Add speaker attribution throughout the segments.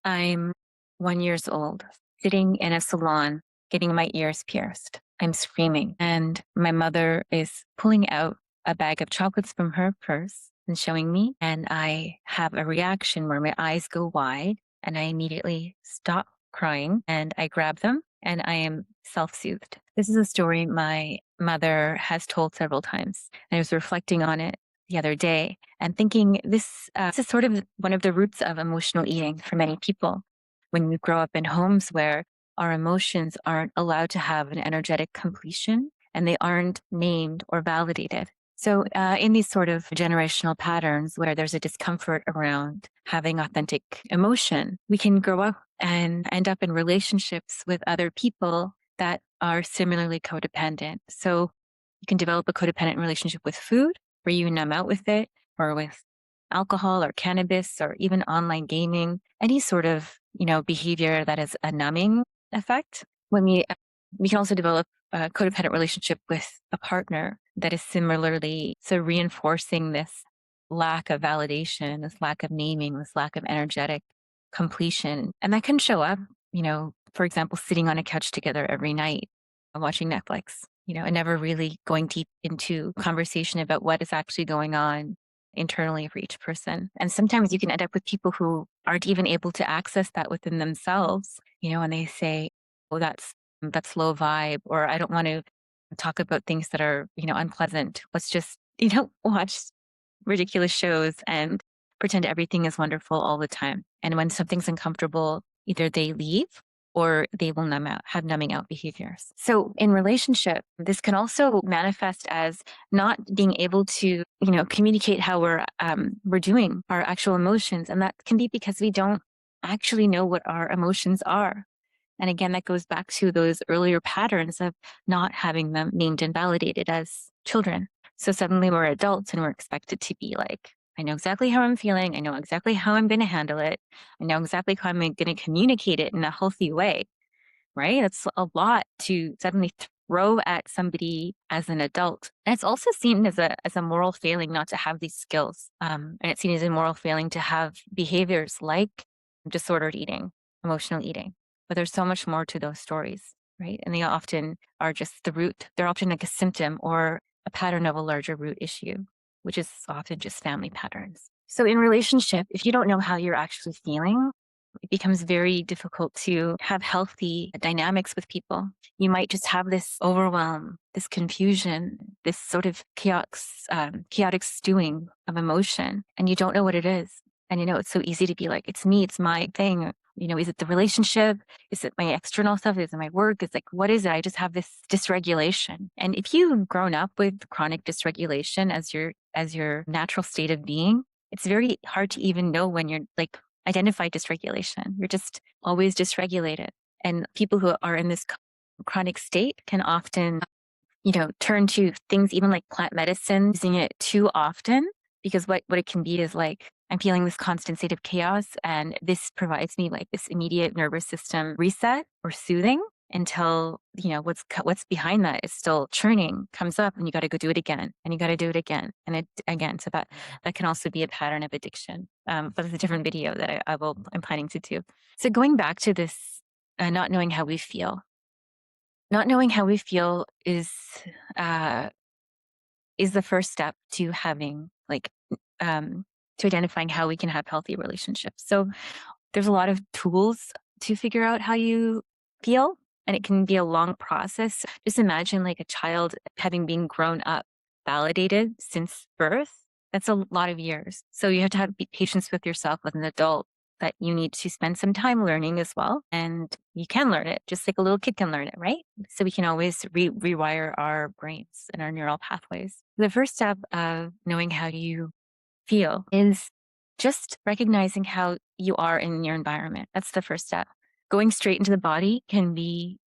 Speaker 1: I'm 1 years old, sitting in a salon, getting my ears pierced. I'm screaming, and my mother is pulling out a bag of chocolates from her purse and showing me. And I have a reaction where my eyes go wide, and I immediately stop crying and I grab them and I am self soothed. This is a story my mother has told several times. And I was reflecting on it the other day and thinking this is sort of one of the roots of emotional eating for many people. When we grow up in homes where our emotions aren't allowed to have an energetic completion and they aren't named or validated. So, in these sort of generational patterns where there's a discomfort around having authentic emotion, we can grow up and end up in relationships with other people that are similarly codependent. So, you can develop a codependent relationship with food where you numb out with it, or with alcohol or cannabis or even online gaming, any sort of, behavior that is a numbing effect. When we can also develop a codependent relationship with a partner that is similarly so reinforcing this lack of validation, this lack of naming, this lack of energetic completion. And that can show up, for example, sitting on a couch together every night, watching Netflix, and never really going deep into conversation about what is actually going on internally for each person. And sometimes you can end up with people who aren't even able to access that within themselves, and they say, oh, that's low vibe, or I don't want to talk about things that are, unpleasant. Let's just, watch ridiculous shows and pretend everything is wonderful all the time. And when something's uncomfortable, either they leave or they will have numbing out behaviors. So in relationship, this can also manifest as not being able to, communicate how we're doing, our actual emotions. And that can be because we don't actually know what our emotions are. And again, that goes back to those earlier patterns of not having them named and validated as children. So suddenly we're adults and we're expected to be like, I know exactly how I'm feeling. I know exactly how I'm going to handle it. I know exactly how I'm going to communicate it in a healthy way, right? That's a lot to suddenly throw at somebody as an adult. And it's also seen as a moral failing not to have these skills. And it's seen as a moral failing to have behaviors like disordered eating, emotional eating. But there's so much more to those stories, right? And they often are just the root. They're often like a symptom or a pattern of a larger root issue, which is often just family patterns. So in relationship, if you don't know how you're actually feeling, it becomes very difficult to have healthy dynamics with people. You might just have this overwhelm, this confusion, this sort of chaotic stewing of emotion, and you don't know what it is. And it's so easy to be like, it's me, it's my thing. Is it the relationship? Is it my external stuff? Is it my work? It's like, what is it? I just have this dysregulation. And if you've grown up with chronic dysregulation as your natural state of being, it's very hard to even know when you're like identify dysregulation. You're just always dysregulated. And people who are in this chronic state can often, turn to things even like plant medicine, using it too often, because what it can be is like, I'm feeling this constant state of chaos, and this provides me like this immediate nervous system reset or soothing until, what's behind that is still churning, comes up, and you got to go do it again, and you got to do it again, and it again. So that can also be a pattern of addiction. But it's a different video that I'm planning to do. So going back to this, not knowing how we feel. Not knowing how we feel uh, is the first step to having to identifying how we can have healthy relationships. So there's a lot of tools to figure out how you feel, and it can be a long process. Just imagine like a child having been grown up, validated since birth. That's a lot of years. So you have to be patience with yourself as an adult, that you need to spend some time learning as well. And you can learn it just like a little kid can learn it, right? So we can always rewire our brains and our neural pathways. The first step of knowing how you feel is just recognizing how you are in your environment. That's the first step. Going straight into the body can be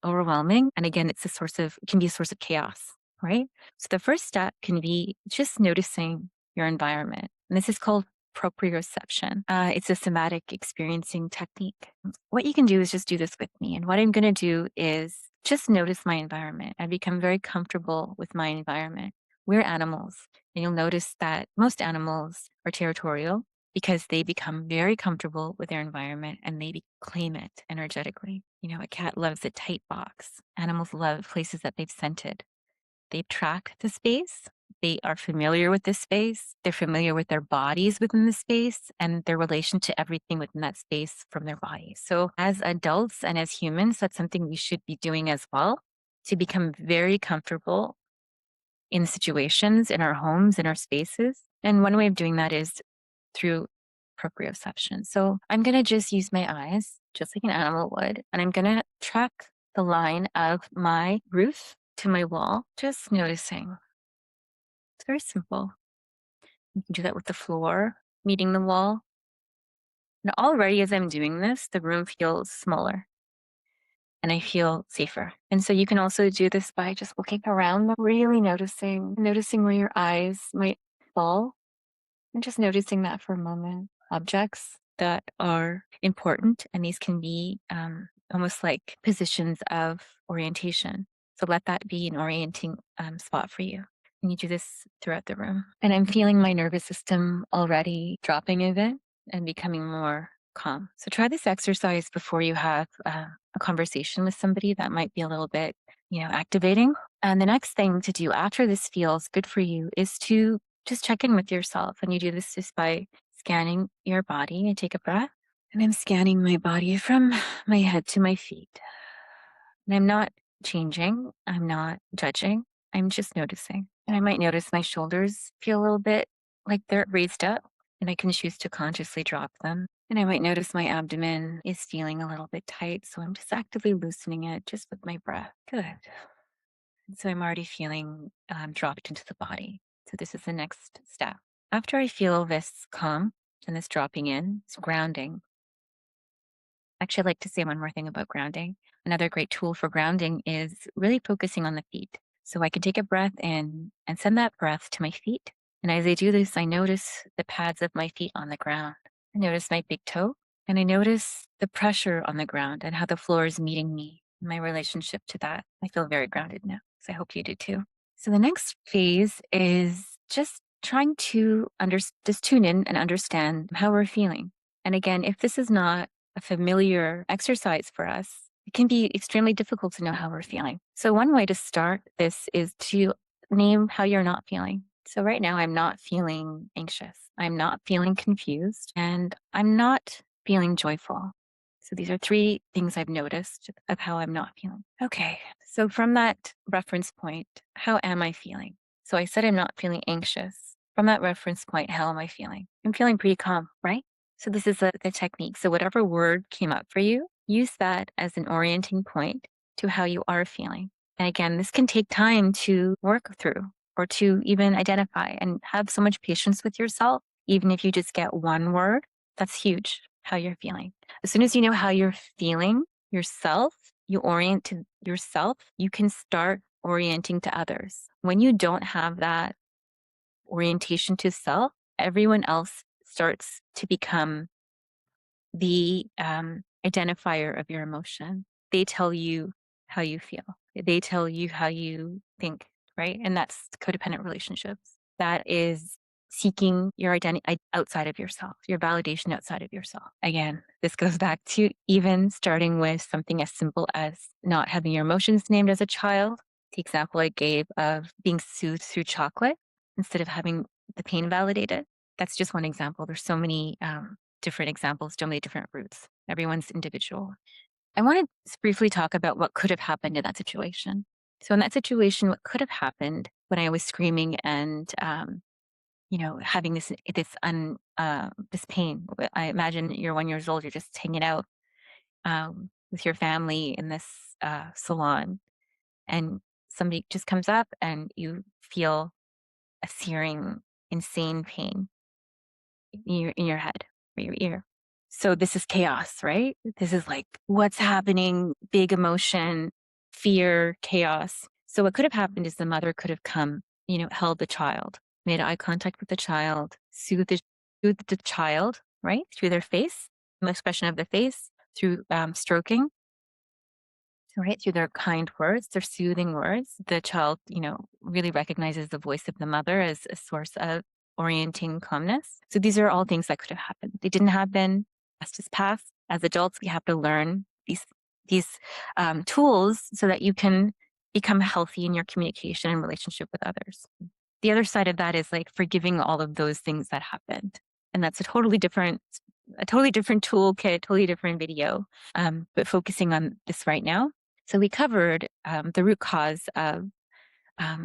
Speaker 1: overwhelming. And again, it can be a source of chaos, right? So the first step can be just noticing your environment. And this is called proprioception. It's a somatic experiencing technique. What you can do is just do this with me. And what I'm going to do is just notice my environment. I become very comfortable with my environment. We're animals. And you'll notice that most animals are territorial. because they become very comfortable with their environment and they claim it energetically. A cat loves a tight box. Animals love places that they've scented. They track the space. They are familiar with the space. They're familiar with their bodies within the space and their relation to everything within that space from their body. So, as adults and as humans, that's something we should be doing as well to become very comfortable in situations, in our homes, in our spaces. And one way of doing that is through proprioception. So, I'm going to just use my eyes, just like an animal would, and I'm going to track the line of my roof to my wall, just noticing. It's very simple. You can do that with the floor, meeting the wall. And already as I'm doing this, the room feels smaller and I feel safer. And so you can also do this by just looking around, really noticing where your eyes might fall and just noticing that for a moment. Objects that are important, and these can be almost like positions of orientation. So let that be an orienting spot for you. And you do this throughout the room. And I'm feeling my nervous system already dropping a bit and becoming more calm. So try this exercise before you have a conversation with somebody that might be a little bit, activating. And the next thing to do after this feels good for you is to just check in with yourself. And you do this just by scanning your body and take a breath. And I'm scanning my body from my head to my feet. And I'm not changing. I'm not judging. I'm just noticing. And I might notice my shoulders feel a little bit like they're raised up, and I can choose to consciously drop them. And I might notice my abdomen is feeling a little bit tight. So I'm just actively loosening it just with my breath. Good. And so I'm already feeling dropped into the body. So this is the next step. After I feel this calm and this dropping in, it's grounding. Actually, I'd like to say one more thing about grounding. Another great tool for grounding is really focusing on the feet. So I can take a breath in and send that breath to my feet. And as I do this, I notice the pads of my feet on the ground. I notice my big toe, and I notice the pressure on the ground and how the floor is meeting me, my relationship to that. I feel very grounded now. So I hope you do too. So the next phase is just trying to just tune in and understand how we're feeling. And again, if this is not a familiar exercise for us, it can be extremely difficult to know how we're feeling. So one way to start this is to name how you're not feeling. So right now I'm not feeling anxious. I'm not feeling confused, and I'm not feeling joyful. So these are three things I've noticed of how I'm not feeling. Okay. So from that reference point, how am I feeling? So I said I'm not feeling anxious. From that reference point, how am I feeling? I'm feeling pretty calm, right? So this is the technique. So whatever word came up for you, use that as an orienting point to how you are feeling. And again, this can take time to work through or to even identify, and have so much patience with yourself. Even if you just get one word, that's huge, how you're feeling. As soon as you know how you're feeling yourself, you orient to yourself, you can start orienting to others. When you don't have that orientation to self, everyone else starts to become the identifier of your emotion. They tell you how you feel. They tell you how you think, right? And that's codependent relationships. That is seeking your identity outside of yourself, your validation outside of yourself. Again, this goes back to even starting with something as simple as not having your emotions named as a child. The example I gave of being soothed through chocolate instead of having the pain validated. That's just one example. There's so many different examples, so many different routes. Everyone's individual. I want to briefly talk about what could have happened in that situation. So in that situation, what could have happened when I was screaming and, having this pain. I imagine you're 1 year old, you're just hanging out with your family in this salon, and somebody just comes up and you feel a searing, insane pain in your head or your ear. So this is chaos, right? This is like what's happening, big emotion, fear, chaos. So what could have happened is the mother could have come, held the child, made eye contact with the child, soothed the child, right? Through their face, the expression of the face, through stroking, right? Through their kind words, their soothing words. The child, really recognizes the voice of the mother as a source of orienting calmness. So these are all things that could have happened. They didn't happen. Past is past. As adults, we have to learn these tools so that you can become healthy in your communication and relationship with others. The other side of that is like forgiving all of those things that happened. And that's a totally different toolkit, totally different video, but focusing on this right now. So we covered the root cause of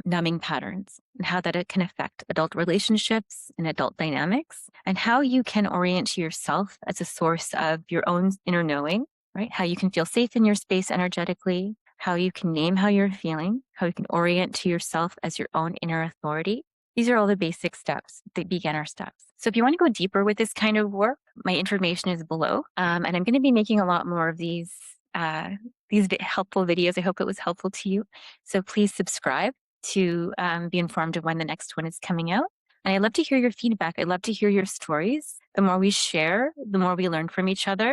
Speaker 1: numbing patterns and how that it can affect adult relationships and adult dynamics, and how you can orient to yourself as a source of your own inner knowing, right? How you can feel safe in your space energetically, how you can name how you're feeling, how you can orient to yourself as your own inner authority. These are all the basic steps, the beginner steps. So if you want to go deeper with this kind of work, my information is below. And I'm going to be making a lot more of these helpful videos. I hope it was helpful to you. So please subscribe to be informed of when the next one is coming out. And I'd love to hear your feedback. I'd love to hear your stories. The more we share, the more we learn from each other.